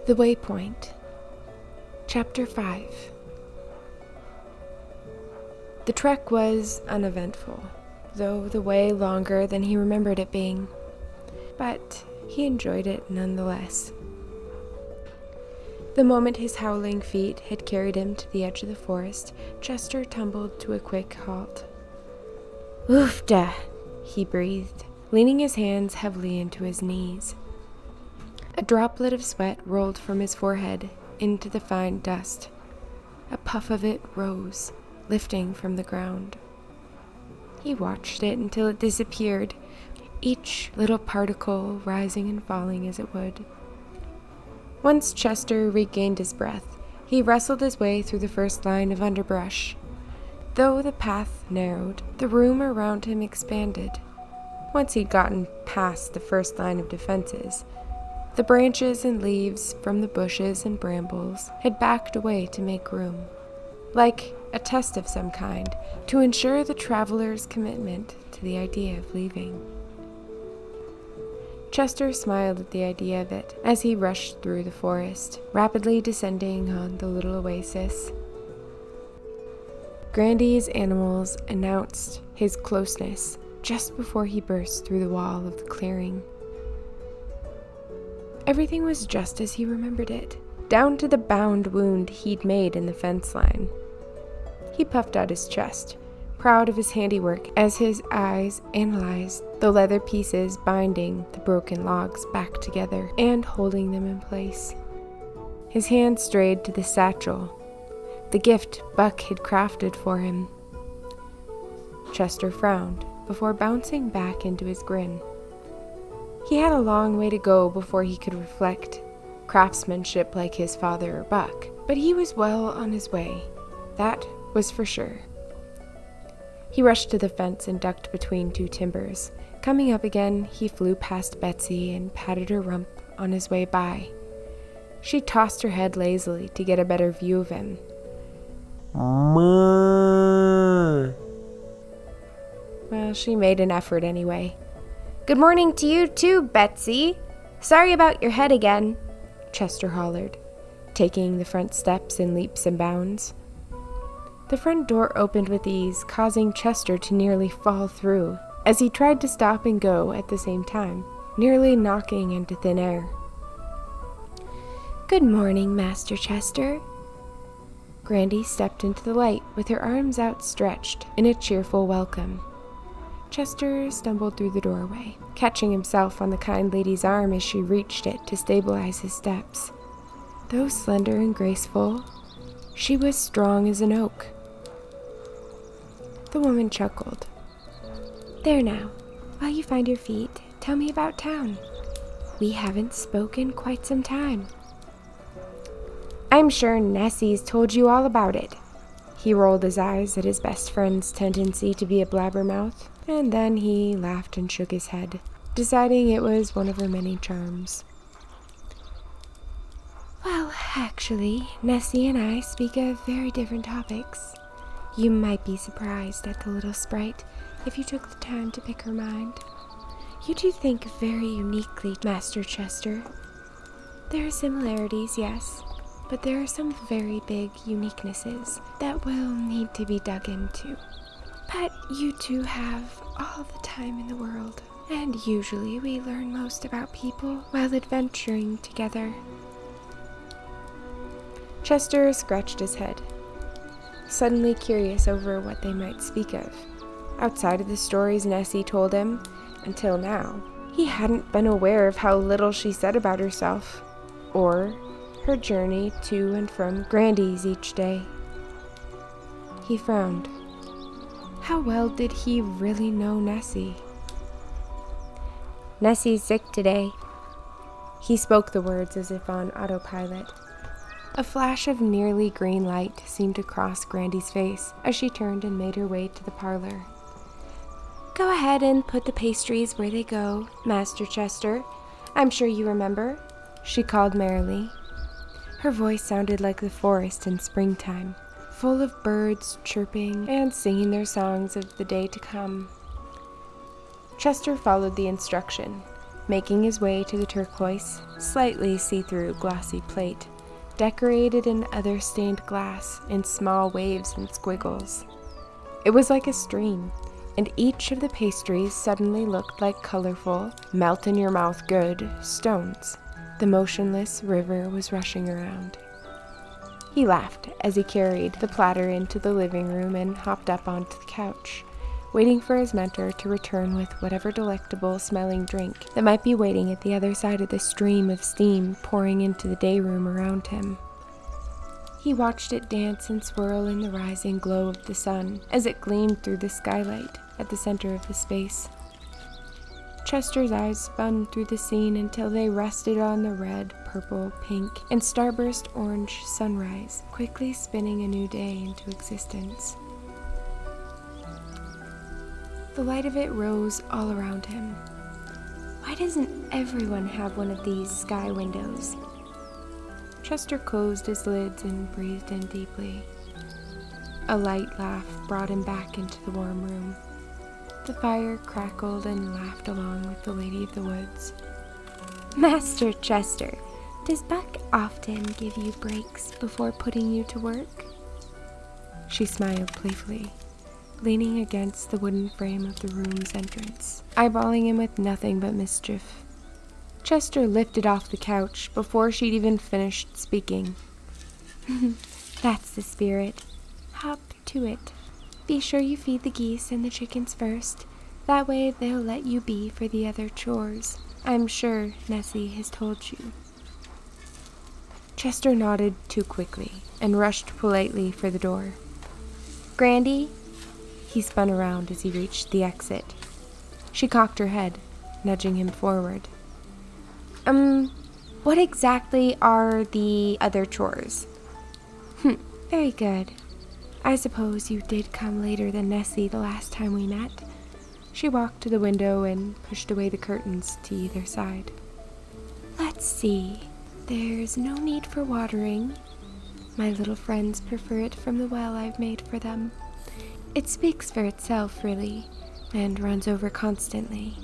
The Waypoint. Chapter 5. The trek was uneventful, though the way longer than he remembered it being. But he enjoyed it nonetheless. The moment his howling feet had carried him to the edge of the forest, Chester tumbled to a quick halt. "Oofda," he breathed, leaning his hands heavily into his knees. A droplet of sweat rolled from his forehead into the fine dust. A puff of it rose, lifting from the ground. He watched it until it disappeared, each little particle rising and falling as it would. Once Chester regained his breath, he wrestled his way through the first line of underbrush. Though the path narrowed, the room around him expanded. Once he'd gotten past the first line of defenses, the branches and leaves from the bushes and brambles had backed away to make room, like a test of some kind, to ensure the traveler's commitment to the idea of leaving. Chester smiled at the idea of it as he rushed through the forest, rapidly descending on the little oasis. Grandy's animals announced his closeness just before he burst through the wall of the clearing. Everything was just as he remembered it, down to the bound wound he'd made in the fence line. He puffed out his chest, proud of his handiwork as his eyes analyzed the leather pieces binding the broken logs back together and holding them in place. His hand strayed to the satchel, the gift Buck had crafted for him. Chester frowned before bouncing back into his grin. He had a long way to go before he could reflect craftsmanship like his father or Buck, but he was well on his way. That was for sure. He rushed to the fence and ducked between two timbers. Coming up again, he flew past Betsy and patted her rump on his way by. She tossed her head lazily to get a better view of him. Ma. Well, she made an effort anyway. "Good morning to you too, Betsy. Sorry about your head again," Chester hollered, taking the front steps in leaps and bounds. The front door opened with ease, causing Chester to nearly fall through as he tried to stop and go at the same time, nearly knocking into thin air. "Good morning, Master Chester." Grandy stepped into the light with her arms outstretched in a cheerful welcome. Chester stumbled through the doorway, catching himself on the kind lady's arm as she reached it to stabilize his steps. Though slender and graceful, she was strong as an oak. The woman chuckled. "There now, while you find your feet, tell me about town. We haven't spoken quite some time." "I'm sure Nessy's told you all about it." He rolled his eyes at his best friend's tendency to be a blabbermouth, and then he laughed and shook his head, deciding it was one of her many charms. "Well, actually, Nessy and I speak of very different topics. You might be surprised at the little sprite if you took the time to pick her mind. You two think very uniquely, Master Chester. There are similarities, yes, but there are some very big uniquenesses that will need to be dug into. But you two have all the time in the world, and usually we learn most about people while adventuring together." Chester scratched his head, suddenly curious over what they might speak of. Outside of the stories Nessy told him, until now, he hadn't been aware of how little she said about herself, or her journey to and from Grandy's each day. He frowned. How well did he really know Nessy? "Nessy's sick today." He spoke the words as if on autopilot. A flash of nearly green light seemed to cross Grandy's face as she turned and made her way to the parlor. "Go ahead and put the pastries where they go, Master Chester. I'm sure you remember," she called merrily. Her voice sounded like the forest in springtime, full of birds chirping and singing their songs of the day to come. Chester followed the instruction, making his way to the turquoise, slightly see-through glossy plate, decorated in other stained glass in small waves and squiggles. It was like a stream, and each of the pastries suddenly looked like colorful, melt-in-your-mouth good stones. The motionless river was rushing around. He laughed as he carried the platter into the living room and hopped up onto the couch, waiting for his mentor to return with whatever delectable-smelling drink that might be waiting at the other side of the stream of steam pouring into the day room around him. He watched it dance and swirl in the rising glow of the sun as it gleamed through the skylight at the center of the space. Chester's eyes spun through the scene until they rested on the red, purple, pink, and starburst orange sunrise, quickly spinning a new day into existence. The light of it rose all around him. Why doesn't everyone have one of these sky windows? Chester closed his lids and breathed in deeply. A light laugh brought him back into the warm room. The fire crackled and laughed along with the Lady of the Woods. Master Chester, does Buck often give you breaks before putting you to work? She smiled playfully, leaning against the wooden frame of the room's entrance, eyeballing him with nothing but mischief. Chester lifted off the couch before she'd even finished speaking. That's the spirit. Hop to it. Be sure you feed the geese and the chickens first. That way they'll let you be for the other chores. I'm sure Nessy has told you. Chester nodded too quickly and rushed politely for the door. Grandy? He spun around as he reached the exit. She cocked her head, nudging him forward. What exactly are the other chores? Very good. I suppose you did come later than Nessy the last time we met. She walked to the window and pushed away the curtains to either side. Let's see. There's no need for watering. My little friends prefer it from the well I've made for them. It speaks for itself, really, and runs over constantly.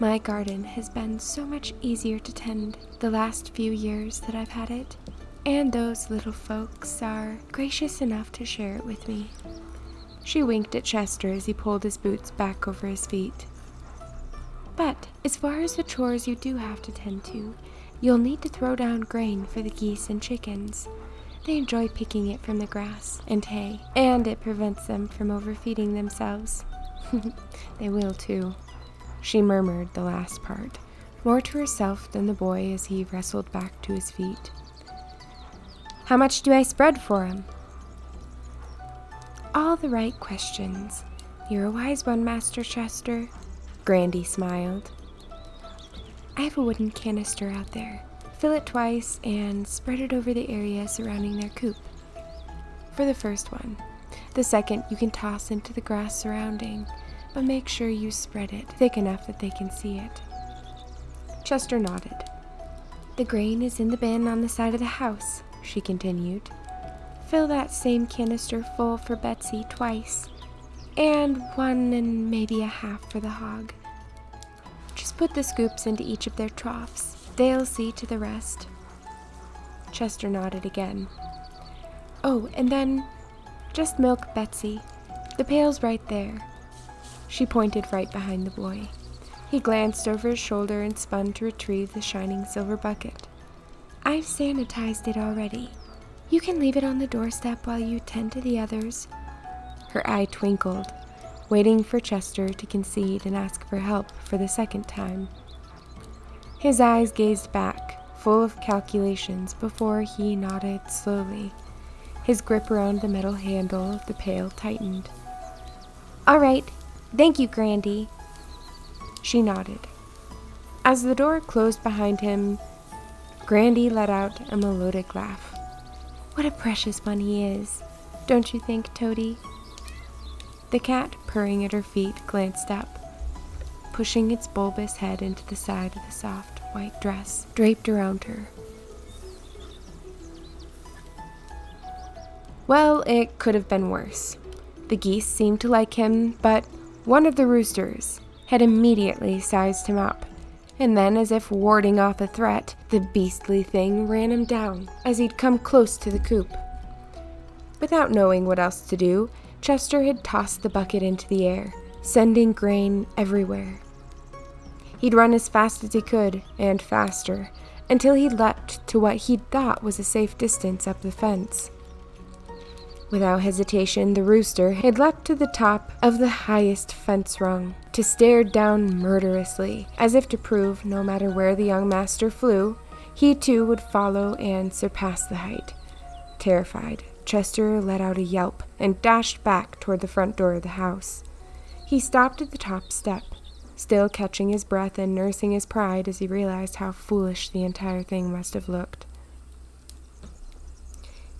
My garden has been so much easier to tend the last few years that I've had it, and those little folks are gracious enough to share it with me. She winked at Chester as he pulled his boots back over his feet. But as far as the chores you do have to tend to, you'll need to throw down grain for the geese and chickens. They enjoy picking it from the grass and hay, and it prevents them from overfeeding themselves. They will too. She murmured the last part, more to herself than the boy as he wrestled back to his feet. How much do I spread for him? All the right questions. You're a wise one, Master Chester. Grandy smiled. I have a wooden canister out there. Fill it twice and spread it over the area surrounding their coop. For the first one. The second you can toss into the grass surrounding, but make sure you spread it thick enough that they can see it. Chester nodded. The grain is in the bin on the side of the house, she continued. Fill that same canister full for Betsy twice, and 1 and maybe a half for the hog. Just put the scoops into each of their troughs. They'll see to the rest. Chester nodded again. Oh, and then just milk Betsy. The pail's right there. She pointed right behind the boy. He glanced over his shoulder and spun to retrieve the shining silver bucket. I've sanitized it already. You can leave it on the doorstep while you tend to the others. Her eye twinkled, waiting for Chester to concede and ask for help for the second time. His eyes gazed back, full of calculations, before he nodded slowly. His grip around the metal handle of the pail tightened. All right. Thank you, Grandy. She nodded. As the door closed behind him, Grandy let out a melodic laugh. What a precious one he is, don't you think, Toady? The cat, purring at her feet, glanced up, pushing its bulbous head into the side of the soft white dress draped around her. Well, it could have been worse. The geese seemed to like him, but one of the roosters had immediately sized him up And then, as if warding off a threat, the beastly thing ran him down as he'd come close to the coop. Without knowing what else to do, Chester had tossed the bucket into the air, sending grain everywhere. He'd run as fast as he could, and faster, until he'd leapt to what he'd thought was a safe distance up the fence. Without hesitation, the rooster had leapt to the top of the highest fence rung, to stare down murderously, as if to prove no matter where the young master flew, he too would follow and surpass the height. Terrified, Chester let out a yelp and dashed back toward the front door of the house. He stopped at the top step, still catching his breath and nursing his pride as he realized how foolish the entire thing must have looked.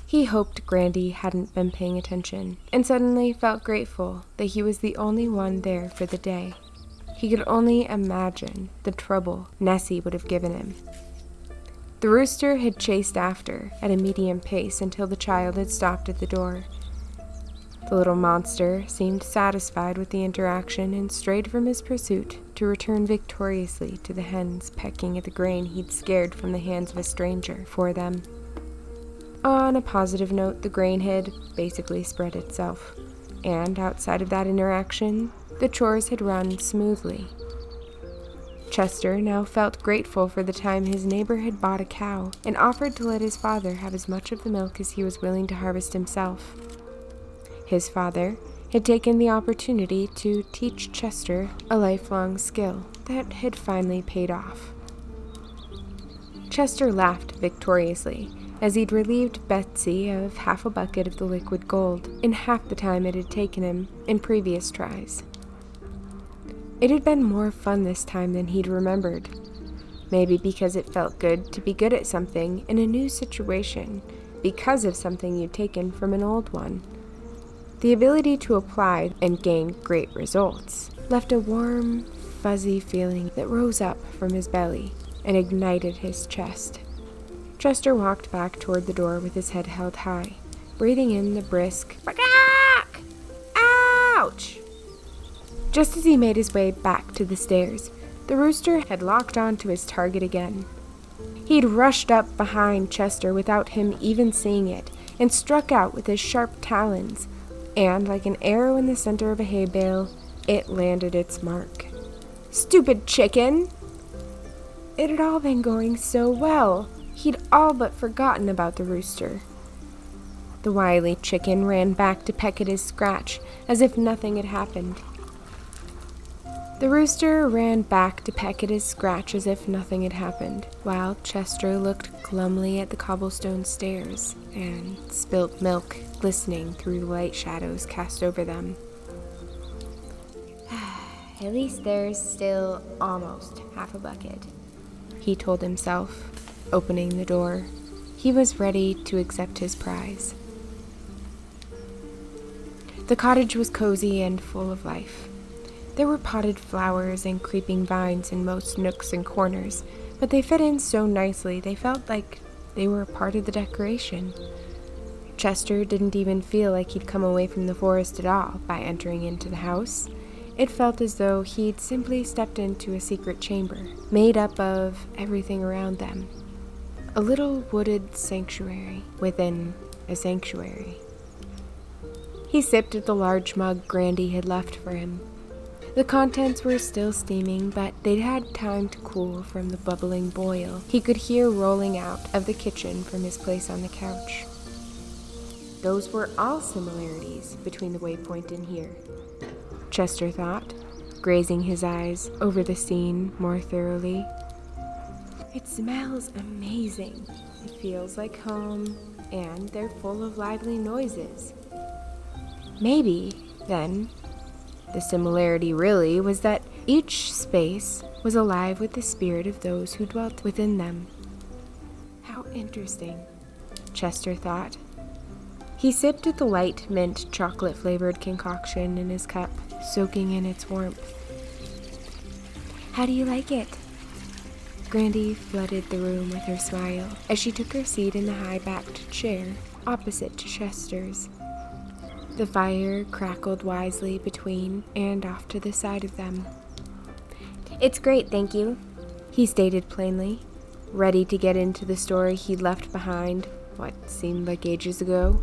He hoped Grandy hadn't been paying attention, and suddenly felt grateful that he was the only one there for the day. He could only imagine the trouble Nessy would have given him. The rooster had chased after at a medium pace until the child had stopped at the door. The little monster seemed satisfied with the interaction and strayed from his pursuit to return victoriously to the hens pecking at the grain he'd scared from the hands of a stranger for them. On a positive note, the grain had basically spread itself, and outside of that interaction, the chores had run smoothly. Chester now felt grateful for the time his neighbor had bought a cow and offered to let his father have as much of the milk as he was willing to harvest himself. His father had taken the opportunity to teach Chester a lifelong skill that had finally paid off. Chester laughed victoriously as he'd relieved Betsy of half a bucket of the liquid gold in half the time it had taken him in previous tries. It had been more fun this time than he'd remembered, maybe because it felt good to be good at something in a new situation because of something you'd taken from an old one. The ability to apply and gain great results left a warm, fuzzy feeling that rose up from his belly and ignited his chest. Chester walked back toward the door with his head held high, breathing in the brisk "Bark! Ouch!" Just as he made his way back to the stairs, the rooster had locked on to his target again. He'd rushed up behind Chester without him even seeing it, and struck out with his sharp talons, and like an arrow in the center of a hay bale, it landed its mark. Stupid chicken! It had all been going so well. He'd all but forgotten about the rooster. The wily chicken ran back to peck at his scratch, as if nothing had happened. The rooster ran back to peck at his scratch as if nothing had happened, while Chester looked glumly at the cobblestone stairs and spilt milk glistening through the light shadows cast over them. At least there's still almost half a bucket, he told himself, opening the door. He was ready to accept his prize. The cottage was cozy and full of life. There were potted flowers and creeping vines in most nooks and corners, but they fit in so nicely they felt like they were a part of the decoration. Chester didn't even feel like he'd come away from the forest at all by entering into the house. It felt as though he'd simply stepped into a secret chamber, made up of everything around them. A little wooded sanctuary within a sanctuary. He sipped at the large mug Grandy had left for him. The contents were still steaming, but they'd had time to cool from the bubbling boil he could hear rolling out of the kitchen from his place on the couch. Those were all similarities between the Waypoint and here, Chester thought, grazing his eyes over the scene more thoroughly. It smells amazing. It feels like home, and they're full of lively noises. Maybe, then, the similarity really was that each space was alive with the spirit of those who dwelt within them. How interesting, Chester thought. He sipped at the light mint chocolate-flavored concoction in his cup, soaking in its warmth. How do you like it? Grandy flooded the room with her smile as she took her seat in the high-backed chair opposite to Chester's. The fire crackled wisely between and off to the side of them. It's great, thank you, he stated plainly, ready to get into the story he'd left behind what seemed like ages ago.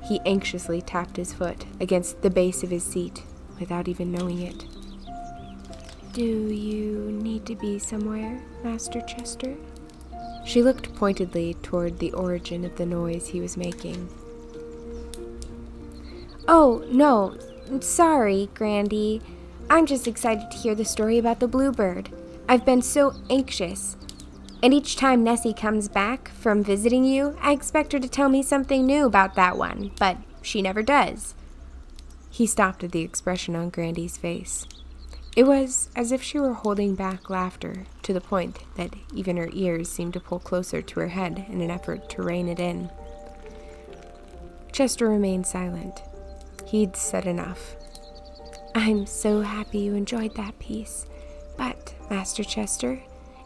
He anxiously tapped his foot against the base of his seat without even knowing it. "Do you need to be somewhere, Master Chester?" She looked pointedly toward the origin of the noise he was making. "Oh, no, sorry, Grandy. I'm just excited to hear the story about the bluebird. I've been so anxious. And each time Nessy comes back from visiting you, I expect her to tell me something new about that one, but she never does." He stopped at the expression on Grandy's face. It was as if she were holding back laughter, to the point that even her ears seemed to pull closer to her head in an effort to rein it in. Chester remained silent. He'd said enough. "I'm so happy you enjoyed that piece, but, Master Chester,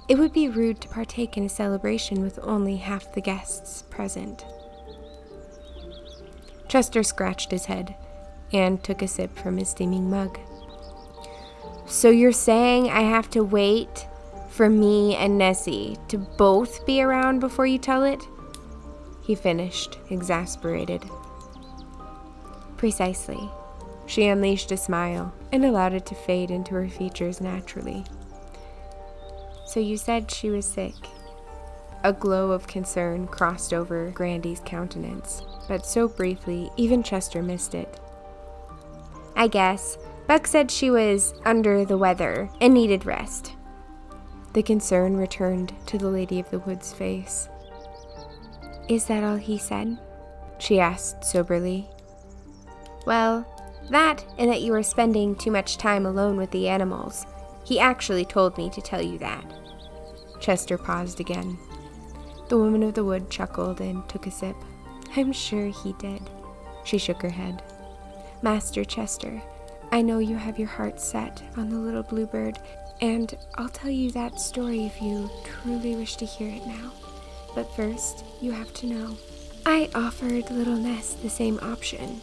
it would be rude to partake in a celebration with only half the guests present." Chester scratched his head and took a sip from his steaming mug. "So you're saying I have to wait for me and Nessy to both be around before you tell it?" he finished, exasperated. "Precisely." She unleashed a smile and allowed it to fade into her features naturally. "So you said she was sick." A glow of concern crossed over Grandy's countenance, but so briefly even Chester missed it. "I guess. Buck said she was under the weather and needed rest." The concern returned to the Lady of the Woods' face. "Is that all he said?" she asked soberly. "Well, that and that you were spending too much time alone with the animals. He actually told me to tell you that." Chester paused again. The woman of the wood chuckled and took a sip. "I'm sure he did." She shook her head. "Master Chester, I know you have your heart set on the little bluebird, and I'll tell you that story if you truly wish to hear it now. But first, you have to know, I offered little Ness the same option."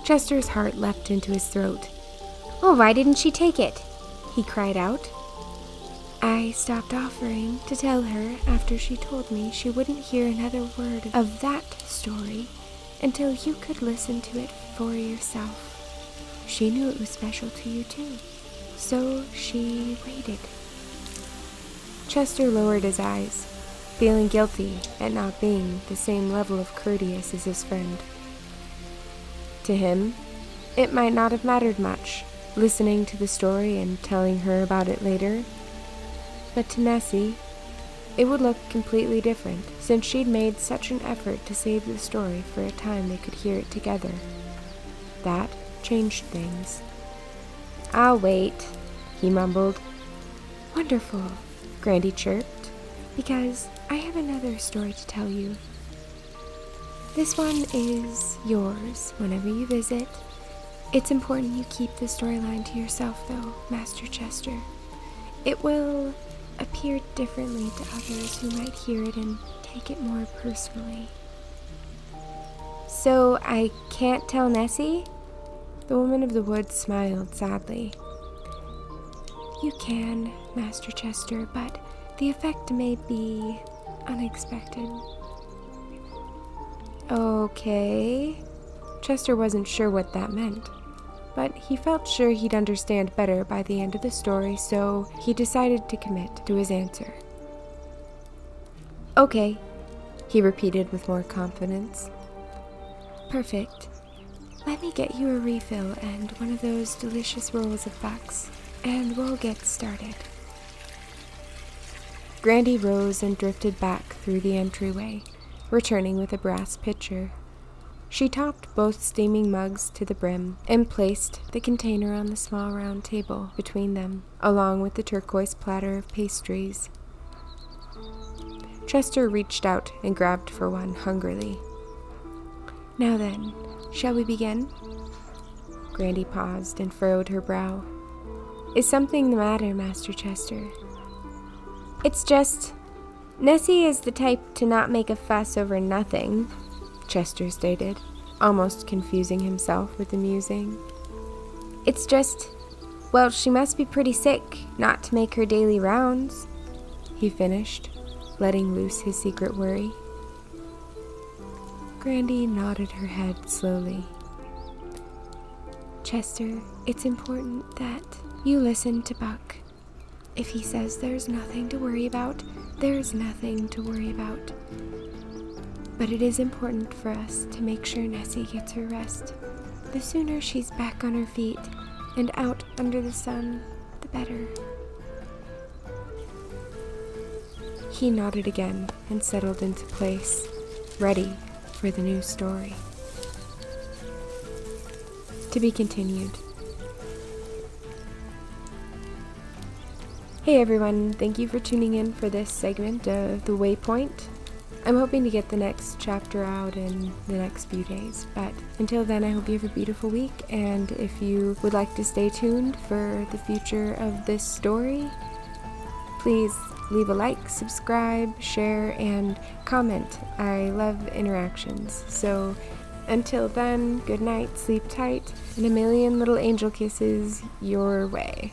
Chester's heart leapt into his throat. "Oh, why didn't she take it?" he cried out. "I stopped offering to tell her after she told me she wouldn't hear another word of that story until you could listen to it for yourself. She knew it was special to you too, so she waited." Chester lowered his eyes, feeling guilty at not being the same level of courteous as his friend. To him, it might not have mattered much, listening to the story and telling her about it later. But to Nessy, it would look completely different, since she'd made such an effort to save the story for a time they could hear it together. That changed things. "I'll wait," he mumbled. "Wonderful," Grandy chirped, "because I have another story to tell you. This one is yours whenever you visit. It's important you keep the storyline to yourself, though, Master Chester. It will appear differently to others who might hear it and take it more personally." "So I can't tell Nessy?" The woman of the woods smiled sadly. "You can, Master Chester, but the effect may be unexpected." "Okay." Chester wasn't sure what that meant, but he felt sure he'd understand better by the end of the story, so he decided to commit to his answer. "Okay," he repeated with more confidence. "Perfect. Let me get you a refill and one of those delicious rolls of bucks, and we'll get started." Grandy rose and drifted back through the entryway, returning with a brass pitcher. She topped both steaming mugs to the brim and placed the container on the small round table between them, along with the turquoise platter of pastries. Chester reached out and grabbed for one hungrily. "Now then, shall we begin?" Grandy paused and furrowed her brow. "Is something the matter, Master Chester?" "It's just, Nessy is the type to not make a fuss over nothing," Chester stated, almost confusing himself with the musing. "It's just, Well, she must be pretty sick not to make her daily rounds, he finished, letting loose his secret worry. Grandy nodded her head slowly. Chester, it's important that you listen to Buck. If he says there's nothing to worry about, there's nothing to worry about. But it is important for us to make sure Nessy gets her rest. The sooner she's back on her feet and out under the sun, the better. He nodded again and settled into place, ready for the new story. To be continued. Hey everyone, thank you for tuning in for this segment of The Waypoint. I'm hoping to get the next chapter out in the next few days, but until then I hope you have a beautiful week, and if you would like to stay tuned for the future of this story, please leave a like, subscribe, share, and comment. I love interactions. So until then, good night, sleep tight, and a million little angel kisses your way.